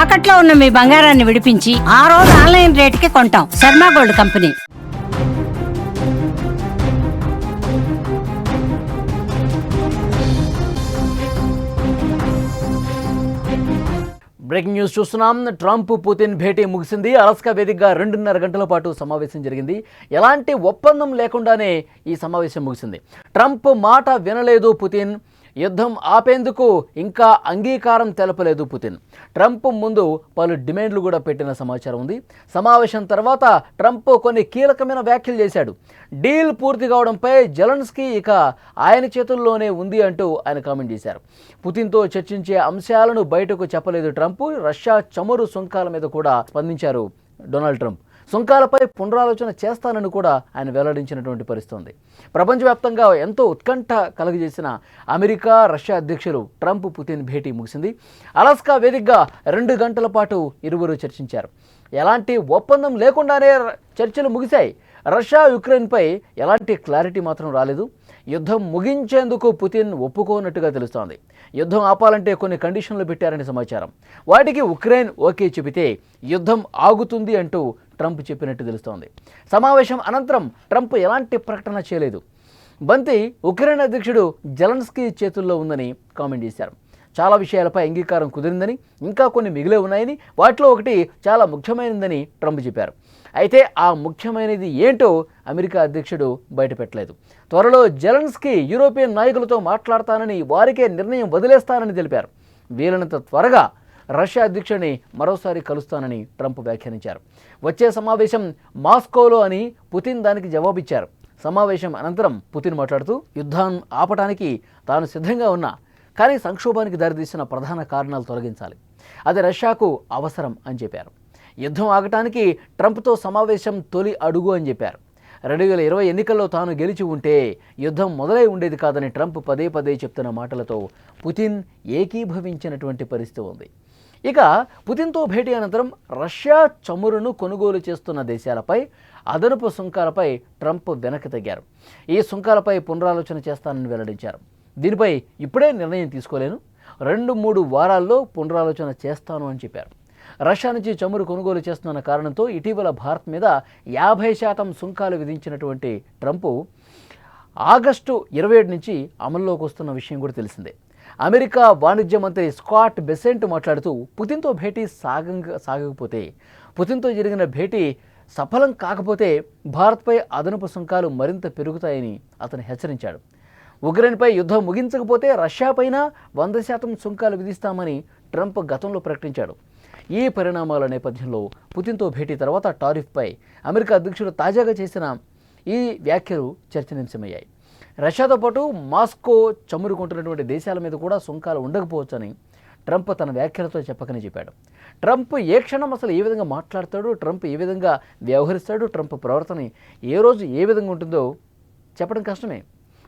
తాకట్లో ఉన్న మీ బంగారాన్ని విడిపించి ఆ రోజు ఆన్లైన్ రేటుకి కొంటాం. Sharma gold company. Breaking news చూస్తున్నాం. ట్రంప్ పుతిన్ భేటీ ముగిసింది. అలాస్కా వేదికగా 2.5 గంటల పాటు సమావేశం జరిగింది. ఎలాంటి ఒప్పందం లేకుండానే ఈ సమావేశం ముగిసింది. ట్రంప్ మాట వినలేదు పుతిన్. యుద్ధం ఆపేందుకు ఇంకా అంగీకారం తెలపలేదు పుతిన్. ట్రంప్ ముందు పలు డిమాండ్లు కూడా పెట్టిన సమాచారం ఉంది. సమావేశం తర్వాత ట్రంప్ కొన్ని కీలకమైన వ్యాఖ్యలు చేశాడు. డీల్ పూర్తి కావడంపై జెలెన్స్కీ ఇక ఆయన చేతుల్లోనే ఉంది అంటూ ఆయన కామెంట్ చేశారు. పుతిన్తో చర్చించే అంశాలను బయటకు చెప్పలేదు ట్రంప్. రష్యా చమురు సుంకాల మీద కూడా స్పందించారు డొనాల్డ్ ట్రంప్. సుంకాలపై పునరాలోచన చేస్తానని కూడా ఆయన వెల్లడించినటువంటి పరిస్థితి ఉంది. ప్రపంచవ్యాప్తంగా ఎంతో ఉత్కంఠ కలుగజేసిన అమెరికా రష్యా అధ్యక్షులు ట్రంప్ పుతిన్ భేటీ ముగిసింది. అలాస్కా వేదికగా 2 గంటల పాటు ఇరువురు చర్చించారు. ఎలాంటి ఒప్పందం లేకుండానే చర్చలు ముగిశాయి. రష్యా యుక్రెయిన్పై ఎలాంటి క్లారిటీ మాత్రం రాలేదు. యుద్ధం ముగించేందుకు పుతిన్ ఒప్పుకోనట్టుగా తెలుస్తోంది. యుద్ధం ఆపాలంటే కొన్ని కండిషన్లు పెట్టారని సమాచారం. వాటికి ఉక్రెయిన్ ఓకే చెబితే యుద్ధం ఆగుతుంది అంటూ ట్రంప్ చెప్పినట్టు తెలుస్తోంది. సమావేశం అనంతరం ట్రంప్ ఎలాంటి ప్రకటన చేయలేదు. బంతి ఉక్రెయిన్ అధ్యక్షుడు జెలెన్స్కీ చేతుల్లో ఉందని కామెంట్ చేశారు. చాలా విషయాలపై అంగీకారం కుదిరిందని, ఇంకా కొన్ని మిగిలే ఉన్నాయని, వాటిలో ఒకటి చాలా ముఖ్యమైనదని ట్రంప్ చెప్పారు. అయితే ఆ ముఖ్యమైనది ఏంటో అమెరికా అధ్యక్షుడు బయటపెట్టలేదు. త్వరలో జెలెన్స్కీ యూరోపియన్ నాయకులతో మాట్లాడతానని, వారికే నిర్ణయం వదిలేస్తానని తెలిపారు. వీలైనంత త్వరగా రష్యా అధ్యక్షుడిని మరోసారి కలుస్తానని ట్రంప్ వ్యాఖ్యానించారు. వచ్చే సమావేశం మాస్కోలో అని పుతిన్ దానికి జవాబిచ్చారు. సమావేశం అనంతరం పుతిన్ మాట్లాడుతూ యుద్ధాన్ని ఆపటానికి తాను సిద్ధంగా ఉన్నా, కానీ సంక్షోభానికి దారితీసిన ప్రధాన కారణాలు తొలగించాలి, అది రష్యాకు అవసరం అని చెప్పారు. యుద్ధం ఆగటానికి ట్రంప్తో సమావేశం తొలి అడుగు అని చెప్పారు. 2020 ఎన్నికల్లో తాను గెలిచి ఉంటే యుద్ధం మొదలై ఉండేది కాదని ట్రంప్ పదే పదే చెప్తున్న మాటలతో పుతిన్ ఏకీభవించినటువంటి పరిస్థితి ఉంది. ఇక పుతిన్తో భేటీ అనంతరం రష్యా చమురును కొనుగోలు చేస్తున్న దేశాలపై అదనపు సుంకాలపై ట్రంప్ వెనక్కి తగ్గారు. ఈ సుంకాలపై పునరాలోచన చేస్తానని వెల్లడించారు. దీనిపై ఇప్పుడే నిర్ణయం తీసుకోలేను, 2-3 వారాల్లో పునరాలోచన చేస్తాను అని చెప్పారు. రష్యా నుంచి చమురు కొనుగోలు చేస్తున్న కారణంతో ఇటీవల భారత్ మీద 50% సుంకాలు విధించినటువంటి ట్రంప్ ఆగస్టు 27 నుంచి అమల్లోకి వస్తున్న విషయం కూడా తెలిసిందే. అమెరికా వాణిజ్య మంత్రి స్కాట్ బెసెంట్ మాట్లాడుతూ పుతిన్తో భేటీ సాగకపోతే, పుతిన్తో జరిగిన భేటీ సఫలం కాకపోతే భారత్పై అదనపు సుంకాలు మరింత పెరుగుతాయని అతను హెచ్చరించాడు. ఉక్రెయిన్పై యుద్ధం ముగించకపోతే రష్యాపైన 100% సుంకాలు విధిస్తామని ట్రంప్ గతంలో ప్రకటించాడు. ఈ పరిణామాల నేపథ్యంలో పుతిన్తో భేటీ తర్వాత టారిఫ్పై అమెరికా అధ్యక్షుడు తాజాగా చేసిన ఈ వ్యాఖ్యలు చర్చనీయాంశమయ్యాయి. రష్యాతో పాటు మాస్కో చమురు కొంటున్నటువంటి దేశాల మీద కూడా సుంకాలు ఉండకపోవచ్చని ట్రంప్ తన వ్యాఖ్యలతో చెప్పకనే చెప్పాడు. ట్రంప్ ఏ క్షణం అసలు ఏ విధంగా మాట్లాడతాడు, ట్రంప్ ఏ విధంగా వ్యవహరిస్తాడు, ట్రంప్ ప్రవర్తన ఏ రోజు ఏ విధంగా ఉంటుందో చెప్పడం కష్టమే.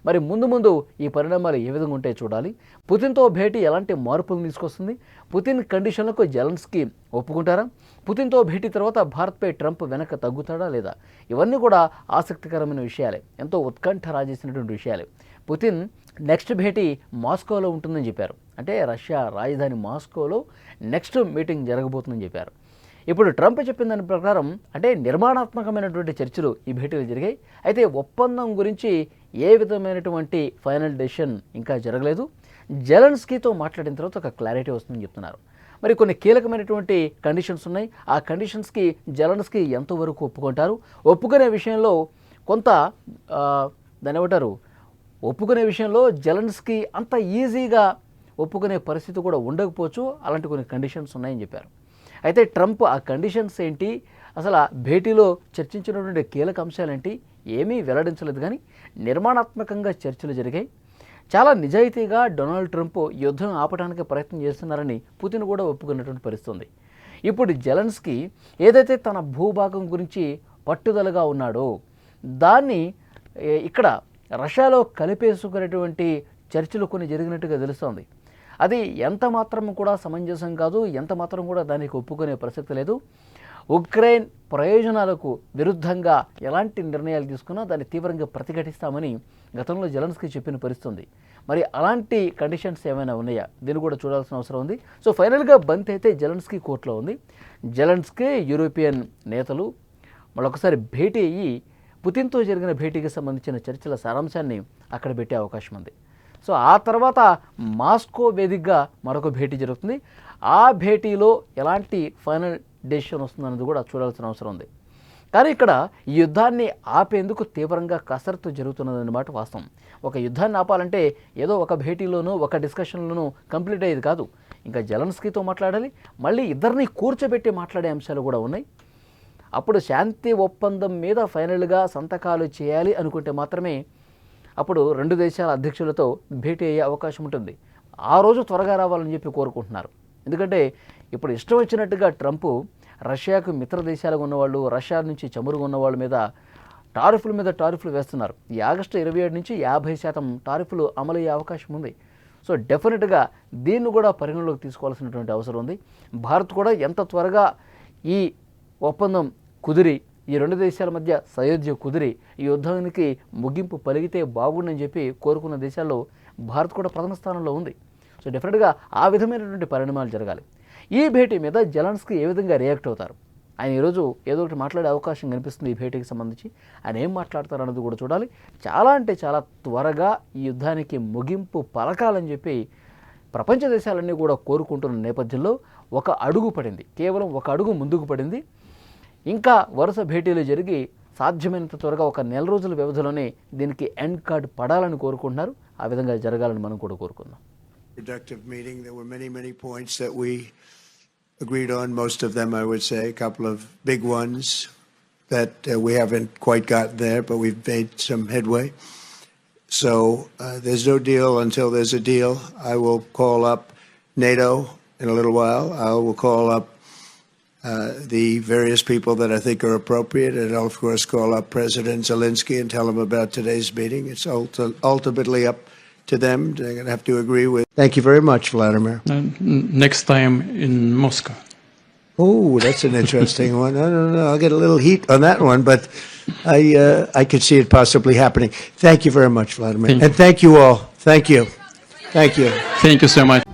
మరి ముందు ఈ పరిణామాలు ఏ విధంగా ఉంటాయో చూడాలి. పుతిన్తో భేటీ ఎలాంటి మార్పులను తీసుకొస్తుంది, పుతిన్ కండిషన్లకు జెలెన్స్కీ ఒప్పుకుంటారా, పుతిన్తో భేటీ తర్వాత భారత్పై ట్రంప్ వెనక తగ్గుతాడా లేదా, ఇవన్నీ కూడా ఆసక్తికరమైన విషయాలే, ఎంతో ఉత్కంఠ రాజేసినటువంటి విషయాలే. పుతిన్ నెక్స్ట్ భేటీ మాస్కోలో ఉంటుందని చెప్పారు. అంటే రష్యా రాజధాని మాస్కోలో నెక్స్ట్ మీటింగ్ జరగబోతుందని చెప్పారు. ఇప్పుడు ట్రంప్ చెప్పిన దాని ప్రకారం అంటే నిర్మాణాత్మకమైనటువంటి చర్చలు ఈ భేటీలు జరిగాయి. అయితే ఒప్పందం గురించి ఏ విధమైనటువంటి ఫైనల్ డెసిషన్ ఇంకా జరగలేదు. జెలెన్స్కీతో మాట్లాడిన తర్వాత ఒక క్లారిటీ వస్తుందని చెప్తున్నారు. మరి కొన్ని కీలకమైనటువంటి కండిషన్స్ ఉన్నాయి. ఆ కండిషన్స్కి జెలెన్స్కీ ఎంతవరకు ఒప్పుకుంటారు, ఒప్పుకునే విషయంలో కొంత దాని ఏమంటారు, ఒప్పుకునే విషయంలో జెలెన్స్కీ అంత ఈజీగా ఒప్పుకునే పరిస్థితి కూడా ఉండకపోవచ్చు. అలాంటి కొన్ని కండిషన్స్ ఉన్నాయని చెప్పారు. అయితే ట్రంప్ ఆ కండిషన్స్ ఏంటి, అసలు ఆ భేటీలో చర్చించినటువంటి కీలక అంశాలేంటి ఏమీ వెల్లడించలేదు. కానీ నిర్మాణాత్మకంగా చర్చలు జరిగాయి. చాలా నిజాయితీగా డొనాల్డ్ ట్రంప్ యుద్ధం ఆపడానికి ప్రయత్నం చేస్తున్నారని పుతిన్ కూడా ఒప్పుకున్నటువంటి పరిస్థితి ఉంది. ఇప్పుడు జెలెన్స్కీ ఏదైతే తన భూభాగం గురించి పట్టుదలగా ఉన్నాడో దాన్ని ఇక్కడ రష్యాలో కలిపేసుకునేటువంటి చర్చలు కొన్ని జరిగినట్టుగా తెలుస్తోంది. అది ఎంత మాత్రం కూడా సమంజసం కాదు, ఎంత మాత్రం కూడా దానికి ఒప్పుకునే ప్రసక్తి లేదు. ఉక్రెయిన్ ప్రయోజనాలకు విరుద్ధంగా ఎలాంటి నిర్ణయాలు తీసుకున్నా దాన్ని తీవ్రంగా ప్రతిఘటిస్తామని గతంలో జెలెన్స్కీ చెప్పిన పరిస్థితుంది. మరి అలాంటి కండిషన్స్ ఏమైనా ఉన్నాయా, దీన్ని కూడా చూడాల్సిన అవసరం ఉంది. సో ఫైనల్గా బంత్ అయితే జెలెన్స్కీ కోర్టులో ఉంది. జెలెన్స్కీ యూరోపియన్ నేతలు మరొకసారి భేటీ అయ్యి పుతిన్తో జరిగిన భేటీకి సంబంధించిన చర్చల సారాంశాన్ని అక్కడ పెట్టే అవకాశం ఉంది. సో ఆ తర్వాత మాస్కో వేదికగా మరొక భేటీ జరుగుతుంది. ఆ భేటీలో ఎలాంటి ఫైనల్ డెసిషన్ వస్తుందన్నది కూడా చూడాల్సిన అవసరం ఉంది. కానీ ఇక్కడ ఈ యుద్ధాన్ని ఆపేందుకు తీవ్రంగా కసరత్తు జరుగుతున్నదన్నమాట వాస్తవం. ఒక యుద్ధాన్ని ఆపాలంటే ఏదో ఒక భేటీలోనూ ఒక డిస్కషన్లోనూ కంప్లీట్ అయ్యేది కాదు. ఇంకా జెలెన్స్కీతో మాట్లాడాలి, మళ్ళీ ఇద్దరిని కూర్చోబెట్టి మాట్లాడే అంశాలు కూడా ఉన్నాయి. అప్పుడు శాంతి ఒప్పందం మీద ఫైనల్గా సంతకాలు చేయాలి అనుకుంటే మాత్రమే అప్పుడు రెండు దేశాల అధ్యక్షులతో భేటీ అయ్యే అవకాశం ఉంటుంది. ఆ రోజు త్వరగా రావాలని చెప్పి కోరుకుంటున్నారు. ఎందుకంటే ఇప్పుడు ఇష్టం వచ్చినట్టుగా ట్రంప్ రష్యాకు మిత్ర దేశాలుగా ఉన్నవాళ్ళు, రష్యా నుంచి చమురుగా ఉన్నవాళ్ళ మీద టారిఫ్లు వేస్తున్నారు. ఈ ఆగస్టు 27 నుంచి 50% టారిఫ్లు అమలయ్యే అవకాశం ఉంది. సో డెఫినెట్గా దీన్ని కూడా పరిగణలోకి తీసుకోవాల్సినటువంటి అవసరం ఉంది. భారత్ కూడా ఎంత త్వరగా ఈ ఒప్పందం కుదిరి, ఈ రెండు దేశాల మధ్య సయోధ్య కుదిరి ఈ యుద్ధానికి ముగింపు పలిగితే బాగుండని చెప్పి కోరుకున్న దేశాల్లో భారత్ కూడా ప్రథమ స్థానంలో ఉంది. సో డెఫినెట్గా ఆ విధమైనటువంటి పరిణామాలు జరగాలి. ఈ భేటీ మీద జెలెన్స్కీ ఏ విధంగా రియాక్ట్ అవుతారు, ఆయన ఈరోజు ఏదో ఒకటి మాట్లాడే అవకాశం కనిపిస్తుంది. ఈ భేటీకి సంబంధించి ఆయన ఏం మాట్లాడతారు అన్నది కూడా చూడాలి. చాలా అంటే చాలా త్వరగా ఈ యుద్ధానికి ముగింపు పలకాలని చెప్పి ప్రపంచ దేశాలన్నీ కూడా కోరుకుంటున్న నేపథ్యంలో ఒక అడుగు పడింది, కేవలం ఒక అడుగు ముందుకు పడింది. ఇంకా వరుస భేటీలు జరిగి సాధ్యమైనంత త్వరగా ఒక నెల రోజుల వ్యవధిలోనే దీనికి ఎండ్ కార్డ్ పడాలని కోరుకుంటున్నారు. ఆ విధంగా జరగాలని మనం కూడా కోరుకుందాం. Productive meeting. There were many points that we agreed on. Most of them, I would say, a couple of big ones that we haven't quite gotten there, but we've made some headway. So there's no deal until there's a deal. I will call up NATO in a little while. I will call up the various people that I think are appropriate, and I'll of course call up President Zelensky and tell him about today's meeting. It's ultimately up to them. They're going to have to agree with. Thank you very much, Vladimir. Next time in Moscow. Oh, that's an interesting one. I don't know. I'll get a little heat on that one, but I could see it possibly happening. Thank you very much, Vladimir. And thank you all. Thank you. Thank you. Thank you so much.